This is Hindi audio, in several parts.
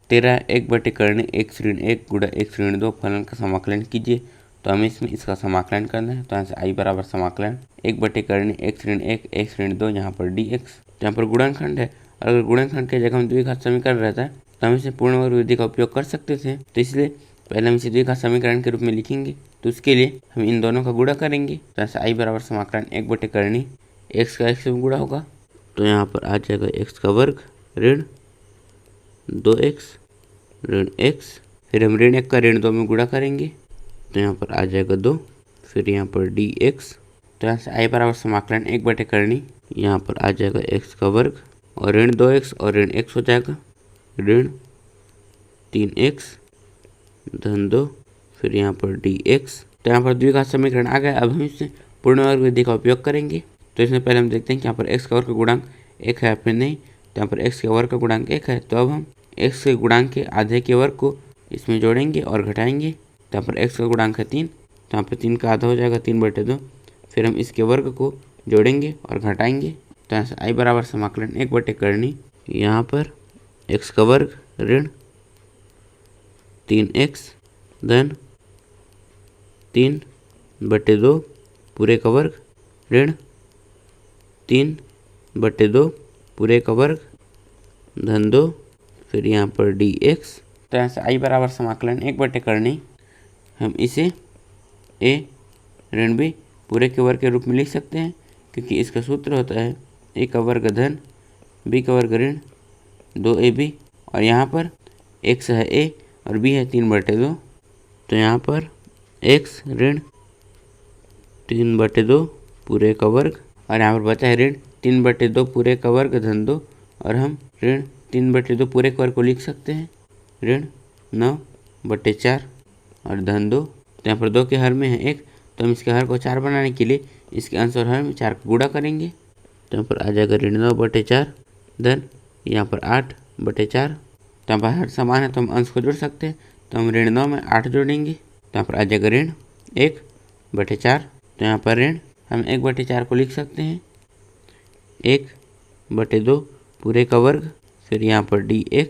13 1/(1 गुणा x-2 फलन का समाकलन कीजिए। तो हमें इसमें इसका समाकलन करना है। तो यहाँ से i बराबर समाकलन 1/(1 x-2 यहाँ पर dx। यहाँ पर गुणनखंड है, और अगर गुणनखंड की जगह हम द्विघात समीकरण रहता है तो हम इसे पूर्ण वर्ग विधि का उपयोग कर सकते थे। तो इसलिए पहले हम इसे द्विघात समीकरण के रूप में लिखेंगे। तो उसके लिए हम इन दोनों का गुणा करेंगे। तो यहाँ से i बराबर समाकलन 1/(x का x से गुणा होगा। तो यहाँ पर आ जाएगा x का वर्ग ऋण 2x ऋण x, फिर हम ऋण 1 का ऋण 2 में गुणा करेंगे। तो यहाँ पर आ जाएगा 2, फिर यहाँ पर dx। तो यहाँ से i बराबर समाकलन 1/(, यहाँ पर आ जाएगा x का वर्ग और ऋण 2x और ऋण x हो जाएगा ऋण 3x धन 2, फिर यहाँ पर dx। तो यहाँ पर द्विघात समीकरण आ गया। अब हम इससे पूर्ण वर्ग विधि का उपयोग करेंगे। तो इसमें पहले हम देखते हैं कि यहाँ पर x का वर्ग का गुणांक 1 है या फिर नहीं। तो यहाँ पर x के वर्ग का गुणांक 1 है, तो अब हम x के गुणांक के आधे के वर्ग को इसमें जोड़ेंगे और घटाएंगे। तो यहाँ पर x का गुणांक है 3, तो यहाँ पर 3 का आधा हो जाएगा 3/2। फिर हम इसके वर्ग को जोड़ेंगे और घटाएंगे। तो यहाँ से i बराबर समाकलन 1/(, यहाँ पर x का वर्ग ऋण 3x धन 3/2 पूरे का वर्ग ऋण 3/2 पूरे का वर्ग धन 2, फिर यहाँ पर dx। तो यहाँ से i बराबर समाकलन 1/(, हम इसे a ऋण b पूरे के वर्ग के रूप में लिख सकते हैं, क्योंकि इसका सूत्र होता है a का वर्ग धन b का वर्ग ऋण 2ab, और यहाँ पर x है a और b है 3/2। तो यहाँ पर x ऋण 3/2 पूरे का वर्ग, और यहाँ पर बचा है ऋण 3/2 पूरे का वर्ग धन 2, और हम ऋण 3/2 पूरे का वर्ग को लिख सकते हैं ऋण 9/4 और धन 2। तो यहाँ पर 2 के हर में है 1, तो हम इसके हर को 4 बनाने के लिए इसके अंश और हर में 4 को गुणा करेंगे। तो यहाँ पर आ जाएगा ऋण 9/4 धन यहाँ पर 8/4। तो यहाँ पर हर समान है तो हम अंश को जोड़ सकते हैं। तो हम ऋण 9 में 8 जोड़ेंगे। तो यहाँ पर आ जाएगा ऋण 1/4। तो यहाँ पर ऋण हम 1/4 को लिख सकते हैं 1/2 पूरे का वर्ग, फिर यहाँ पर dx।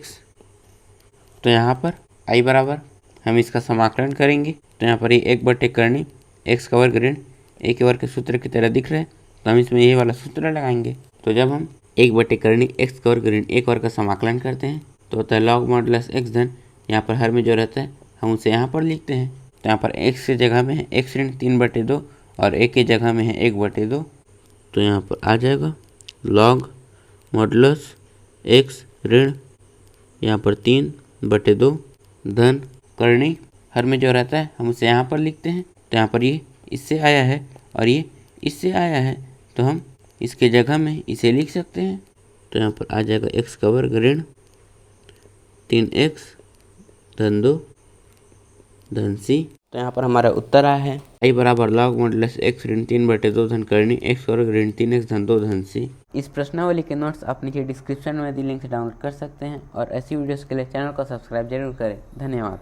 तो यहाँ पर i बराबर हम इसका समाकलन करेंगे। तो यहाँ पर ये 1/, x का वर्ग ऋण a के वर्ग के सूत्र की तरह दिख रहा है, तो हम इसमें ये वाला सूत्र लगाएंगे। तो जब हम 1/, x का वर्ग ऋण a का वर्ग का समाकलन करते हैं तो होता है log मॉडुलस x धन यहाँ पर हर में जो रहता है हम उसे यहाँ पर लिखते हैं। तो यहाँ पर x की जगह में है x ऋण 3/2 और a की जगह में है 1/2। तो यहाँ पर आ जाएगा log मॉडुलस x ऋण यहाँ पर 3/2 धन करनी हर में जो रहता है हम उसे यहाँ पर लिखते हैं। तो यहाँ पर ये इससे आया है और ये इससे आया है, तो हम इसके जगह में इसे लिख सकते हैं। तो यहाँ पर आ जाएगा x का वर्ग ऋण 3x धन 2 धन c। तो यहाँ पर हमारा उत्तर आया है i बराबर log मॉडुलस x ऋण 3/2 धन करनी x वर्ग ऋण 3x धन 2 धन c। इस प्रश्नावली के नोट्स आप नीचे डिस्क्रिप्शन में दी लिंक से डाउनलोड कर सकते हैं, और ऐसी वीडियोस के लिए चैनल को सब्सक्राइब जरूर करें। धन्यवाद।